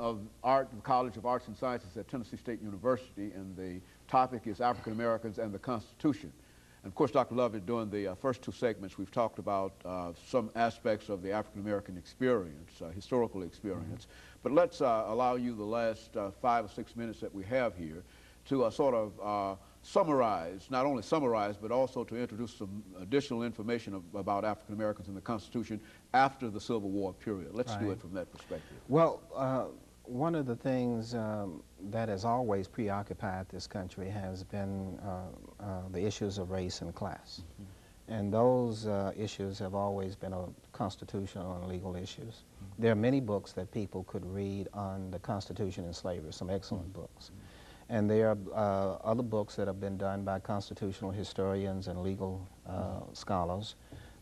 of Art, the College of Arts and Sciences at Tennessee State University, and the topic is African Americans and the Constitution. And of course, Dr. Lovett, during the first two segments, we've talked about some aspects of the African American experience, historical experience. But let's allow you the last 5 or 6 minutes that we have here to sort of summarize, not only summarize, but also to introduce some additional information about African Americans and the Constitution after the Civil War period. Let's do it from that perspective. Well, one of the things that has always preoccupied this country has been the issues of race and class. And those issues have always been constitutional and legal issues. There are many books that people could read on the Constitution and slavery, some excellent books. And there are other books that have been done by constitutional historians and legal scholars,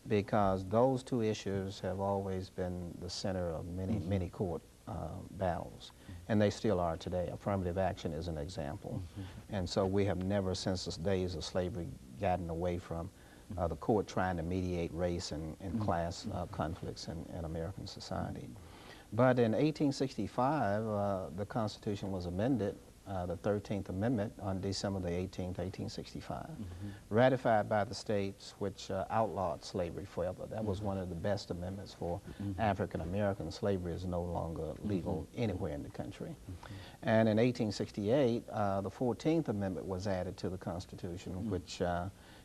because those two issues have always been the center of many court battles, and they still are today. Affirmative action is an example. And so we have never, since the days of slavery, gotten away from the court trying to mediate race and class conflicts in American society. But in 1865, the Constitution was amended, the 13th Amendment, on December the 18th, 1865, ratified by the states, which outlawed slavery forever. That was one of the best amendments for African Americans. Slavery is no longer legal anywhere in the country. And in 1868, the 14th Amendment was added to the Constitution, which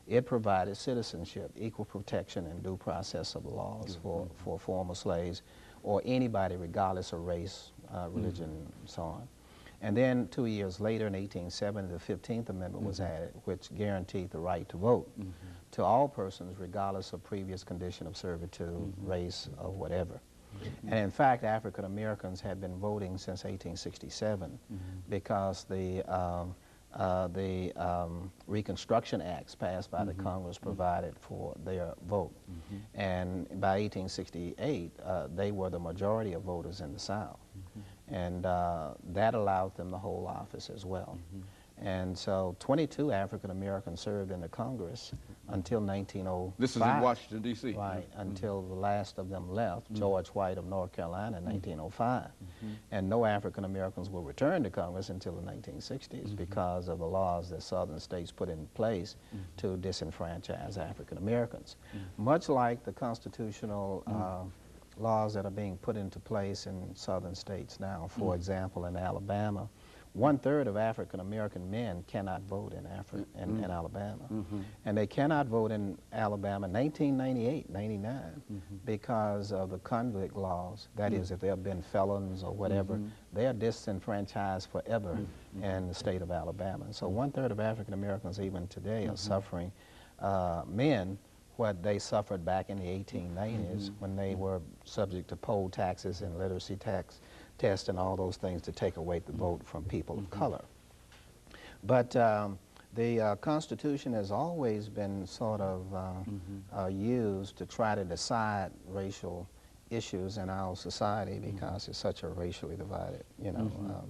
it provided citizenship, equal protection, and due process of the laws for former slaves or anybody regardless of race, religion, and so on. And then 2 years later, in 1870, the 15th Amendment was added, which guaranteed the right to vote to all persons regardless of previous condition of servitude, race, or whatever. And in fact, African Americans had been voting since 1867 because the Reconstruction Acts passed by the Congress provided for their vote. And by 1868, they were the majority of voters in the South. And that allowed them to hold office as well. And so 22 African Americans served in the Congress until 1905. This is in Washington, D.C. Right, until the last of them left, George White of North Carolina, in 1905. And no African Americans were returned to Congress until the 1960s because of the laws that southern states put in place to disenfranchise African Americans. Much like the constitutional laws that are being put into place in southern states now. For example, in Alabama, 1/3 of African American men cannot vote in Alabama. And they cannot vote in Alabama in 1998, 99 because of the convict laws. That is, if they have been felons or whatever, they are disenfranchised forever in the state of Alabama. And so 1/3 of African Americans even today are suffering, men, what they suffered back in the 1890s when they were subject to poll taxes and literacy tests and all those things to take away the vote from people of color. But the Constitution has always been sort of used to try to decide racial issues in our society because it's such a racially divided,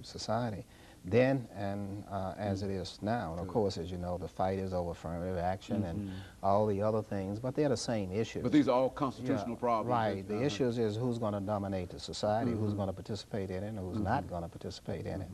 society. Then and as it is now. And of course, as you know, the fight is over affirmative action and all the other things, but they're the same issues. But these are all constitutional problems. Right. The issues is who's going to dominate the society, who's going to participate in it, and who's not going to participate in it.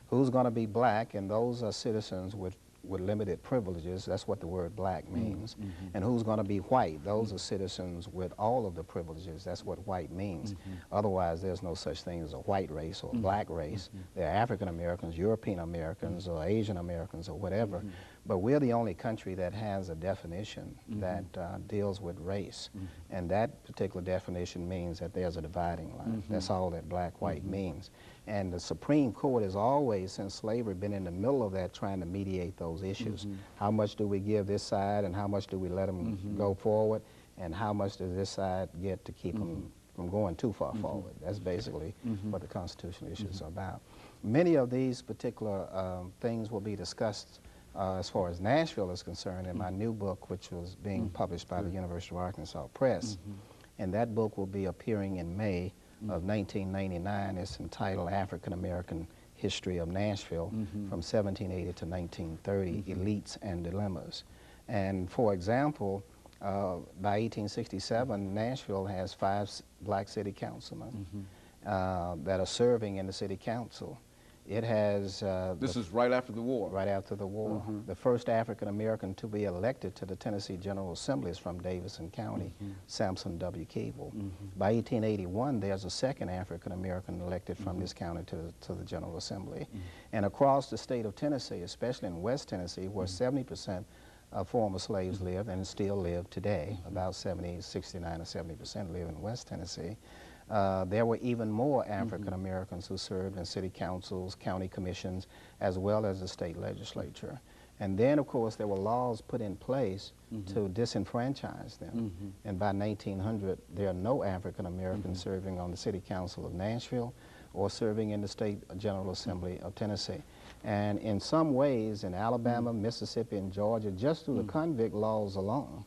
Who's going to be black, and those are citizens with limited privileges. That's what the word black means. And who's going to be white? Those are citizens with all of the privileges. That's what white means. Otherwise, there's no such thing as a white race or a black race. They're African Americans, European Americans, or Asian Americans, or whatever. But we're the only country that has a definition that deals with race. And that particular definition means that there's a dividing line. That's all that black-white means. And the Supreme Court has always, since slavery, been in the middle of that trying to mediate those issues. How much do we give this side and how much do we let them go forward? And how much does this side get to keep them from going too far forward? That's basically what the constitutional issues are about. Many of these particular things will be discussed as far as Nashville is concerned in my new book, which was being published by the University of Arkansas Press. And that book will be appearing in May of 1999. It's entitled African American History of Nashville from 1780 to 1930, Elites and Dilemmas. And for example, by 1867, Nashville has 5 black city councilmen. that are serving in the city council. It has... this is right after the war. Right after the war. The first African American to be elected to the Tennessee General Assembly is from Davidson County, Sampson W. Cable. By 1881, there's a second African American elected from this county to the General Assembly. And across the state of Tennessee, especially in West Tennessee, where 70% of former slaves live and still live today, about 69 or 70% live in West Tennessee. There were even more African Americans who served in city councils, county commissions, as well as the state legislature. And then, of course, there were laws put in place to disenfranchise them. And by 1900, there are no African Americans serving on the city council of Nashville or serving in the state General Assembly of Tennessee. And in some ways, in Alabama, Mississippi, and Georgia, just through the convict laws alone,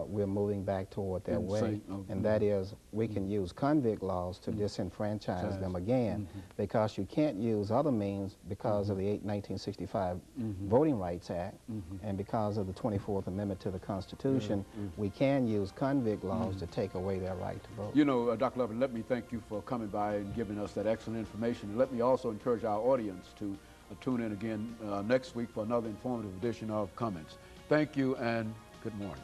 we're moving back toward that way. And that is, we can use convict laws to disenfranchise them again, because you can't use other means because of the 1965 Voting Rights Act, and because of the 24th Amendment to the Constitution, we can use convict laws to take away their right to vote. You know, Dr. Lovett, let me thank you for coming by and giving us that excellent information. And let me also encourage our audience to tune in again next week for another informative edition of Comments. Thank you and good morning.